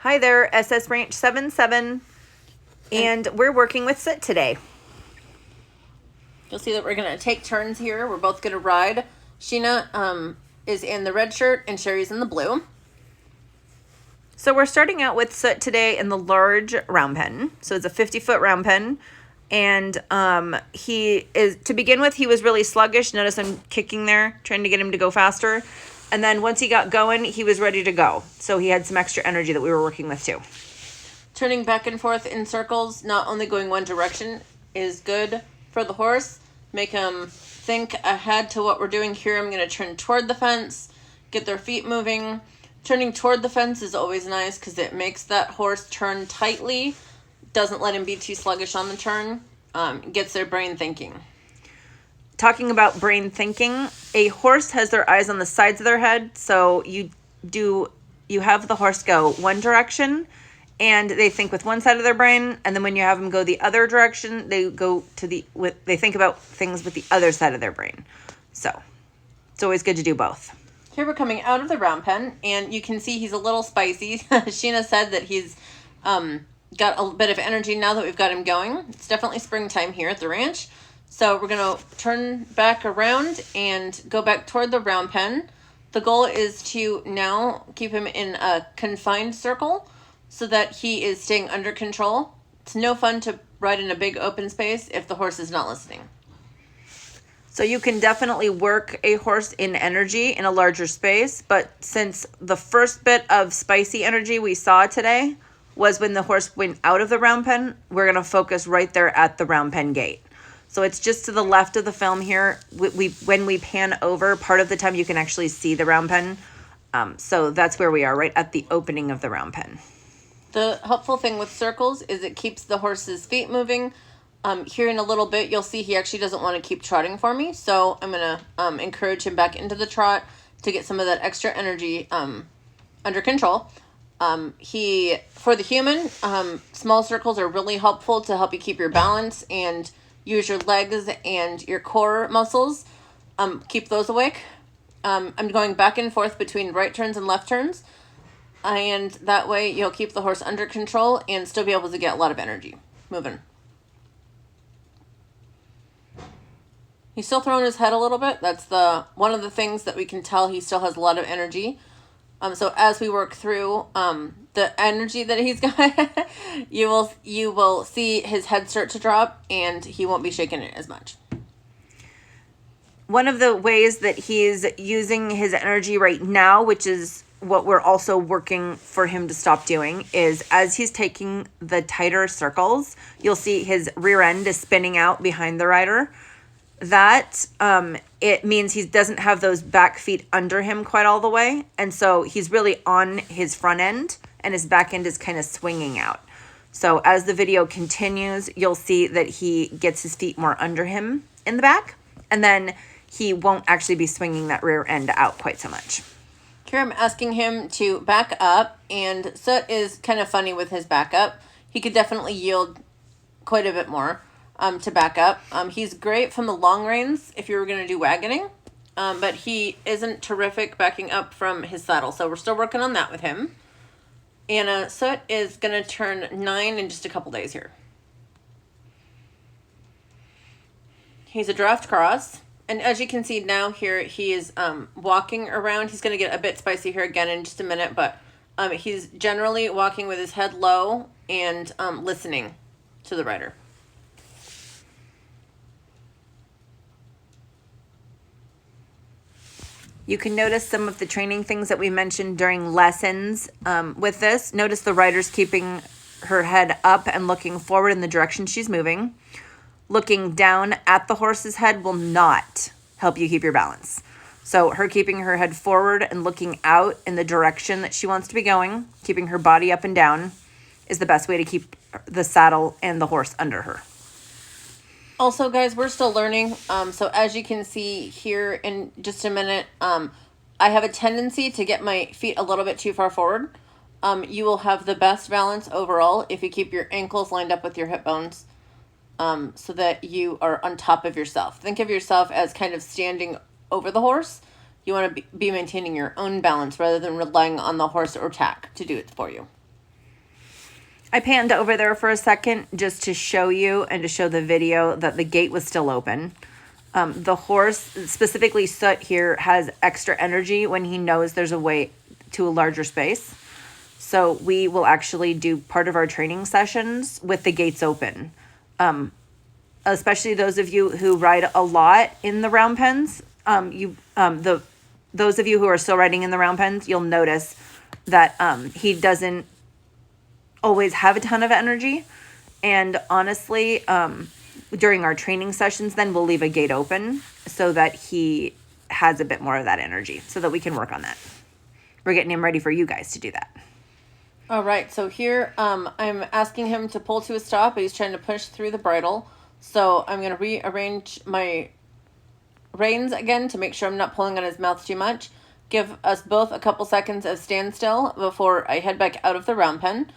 Hi there, SS Ranch 77, and we're working with Soot today. You'll see that we're going to take turns here. We're both going to ride. Sheena is in the red shirt and Sherry's in the blue. So we're starting out with Soot today in the large round pen. So it's a 50-foot round pen. And to begin with, he was really sluggish. Notice I'm kicking there, trying to get him to go faster. And then once he got going, he was ready to go. So he had some extra energy that we were working with too. Turning back and forth in circles, not only going one direction, is good for the horse. Make him think ahead to what we're doing here. I'm going to turn toward the fence, get their feet moving. Turning toward the fence is always nice because it makes that horse turn tightly, doesn't let him be too sluggish on the turn, gets their brain thinking. Talking about brain thinking, a horse has their eyes on the sides of their head, so you have the horse go one direction and they think with one side of their brain, and then when you have them go the other direction, they think about things with the other side of their brain. So it's always good to do both. Here we're coming out of the round pen, and you can see he's a little spicy. Sheena said that he's got a bit of energy now that we've got him going. It's definitely springtime here at the ranch. So we're going to turn back around and go back toward the round pen. The goal is to now keep him in a confined circle so that he is staying under control. It's no fun to ride in a big open space if the horse is not listening. So you can definitely work a horse in energy in a larger space, but since the first bit of spicy energy we saw today was when the horse went out of the round pen, we're going to focus right there at the round pen gate. So it's just to the left of the film here. When we pan over, part of the time you can actually see the round pen. So that's where we are, right at the opening of the round pen. The helpful thing with circles is it keeps the horse's feet moving. Here in a little bit, you'll see he actually doesn't want to keep trotting for me. So I'm going to encourage him back into the trot to get some of that extra energy under control. For the human, small circles are really helpful to help you keep your balance and use your legs and your core muscles. Keep those awake. I'm going back and forth between right turns and left turns. And that way you'll keep the horse under control and still be able to get a lot of energy moving. He's still throwing his head a little bit. That's one of the things that we can tell he still has a lot of energy. So as we work through the energy that he's got, you will see his head start to drop and he won't be shaking it as much. One of the ways that he's using his energy right now, which is what we're also working for him to stop doing, is as he's taking the tighter circles, you'll see his rear end is spinning out behind the rider. That it means he doesn't have those back feet under him quite all the way. And so he's really on his front end and his back end is kind of swinging out. So as the video continues, you'll see that he gets his feet more under him in the back. And then he won't actually be swinging that rear end out quite so much. Here I'm asking him to back up, and Soot is kind of funny with his back up. He could definitely yield quite a bit more to back up. He's great from the long reins if you were going to do wagoning, but he isn't terrific backing up from his saddle. So we're still working on that with him. And Soot is going to turn 9 in just a couple days here. He's a draft cross. And as you can see now here, he is walking around. He's going to get a bit spicy here again in just a minute, but he's generally walking with his head low and listening to the rider. You can notice some of the training things that we mentioned during lessons with this. Notice the rider's keeping her head up and looking forward in the direction she's moving. Looking down at the horse's head will not help you keep your balance. So her keeping her head forward and looking out in the direction that she wants to be going, keeping her body up and down, is the best way to keep the saddle and the horse under her. Also, guys, we're still learning. So as you can see here in just a minute, I have a tendency to get my feet a little bit too far forward. You will have the best balance overall if you keep your ankles lined up with your hip bones. So that you are on top of yourself. Think of yourself as kind of standing over the horse. You want to be maintaining your own balance rather than relying on the horse or tack to do it for you. I panned over there for a second just to show you and to show the video that the gate was still open. The horse, specifically Soot here, has extra energy when he knows there's a way to a larger space. So we will actually do part of our training sessions with the gates open. Especially those of you who ride a lot in the round pens. Those of you who are still riding in the round pens, you'll notice that he doesn't always have a ton of energy. And honestly, during our training sessions, then we'll leave a gate open so that he has a bit more of that energy so that we can work on that. We're getting him ready for you guys to do that. All right, so here I'm asking him to pull to a stop, but he's trying to push through the bridle. So I'm going to rearrange my reins again to make sure I'm not pulling on his mouth too much. Give us both a couple seconds of standstill before I head back out of the round pen.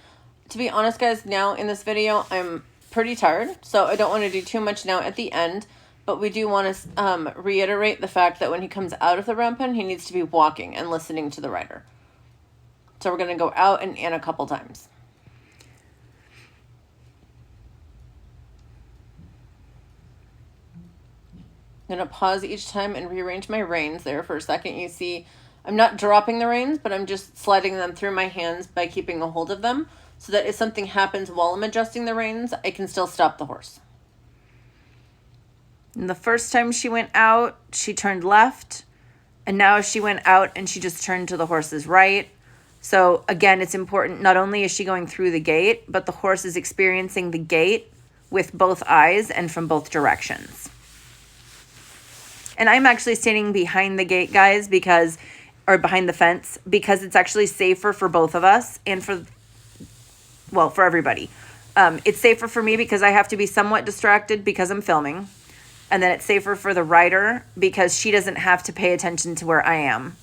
To be honest, guys, now in this video, I'm pretty tired, so I don't want to do too much now at the end, but we do want to reiterate the fact that when he comes out of the round pen, he needs to be walking and listening to the rider. So we're going to go out and in a couple times. I'm going to pause each time and rearrange my reins there for a second. You see, I'm not dropping the reins, but I'm just sliding them through my hands by keeping a hold of them, so that if something happens while I'm adjusting the reins, I can still stop the horse. And the first time she went out, she turned left. And now she went out and she just turned to the horse's right. So again, it's important, not only is she going through the gate, but the horse is experiencing the gate with both eyes and from both directions. And I'm actually standing behind the gate, guys, or behind the fence, because it's actually safer for both of us and for everybody. It's safer for me because I have to be somewhat distracted because I'm filming. And then it's safer for the rider because she doesn't have to pay attention to where I am.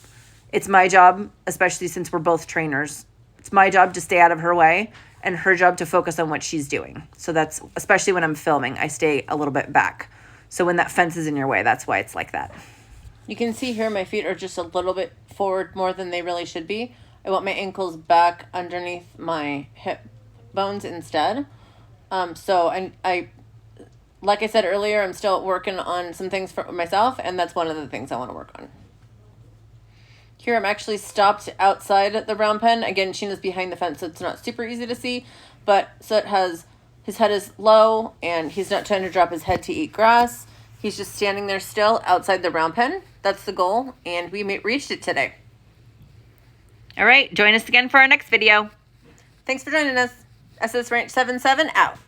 It's my job, especially since we're both trainers. It's my job to stay out of her way and her job to focus on what she's doing. So that's, especially when I'm filming, I stay a little bit back. So when that fence is in your way, that's why it's like that. You can see here my feet are just a little bit forward more than they really should be. I want my ankles back underneath my hip bones instead. So I like I said earlier, I'm still working on some things for myself, and that's one of the things I want to work on. Here I'm actually stopped outside the round pen. Again, Sheena's behind the fence, so it's not super easy to see, but Soot has, his head is low, and he's not trying to drop his head to eat grass. He's just standing there still outside the round pen. That's the goal, and we reached it today. All right, join us again for our next video. Thanks for joining us. SS Ranch 77 out.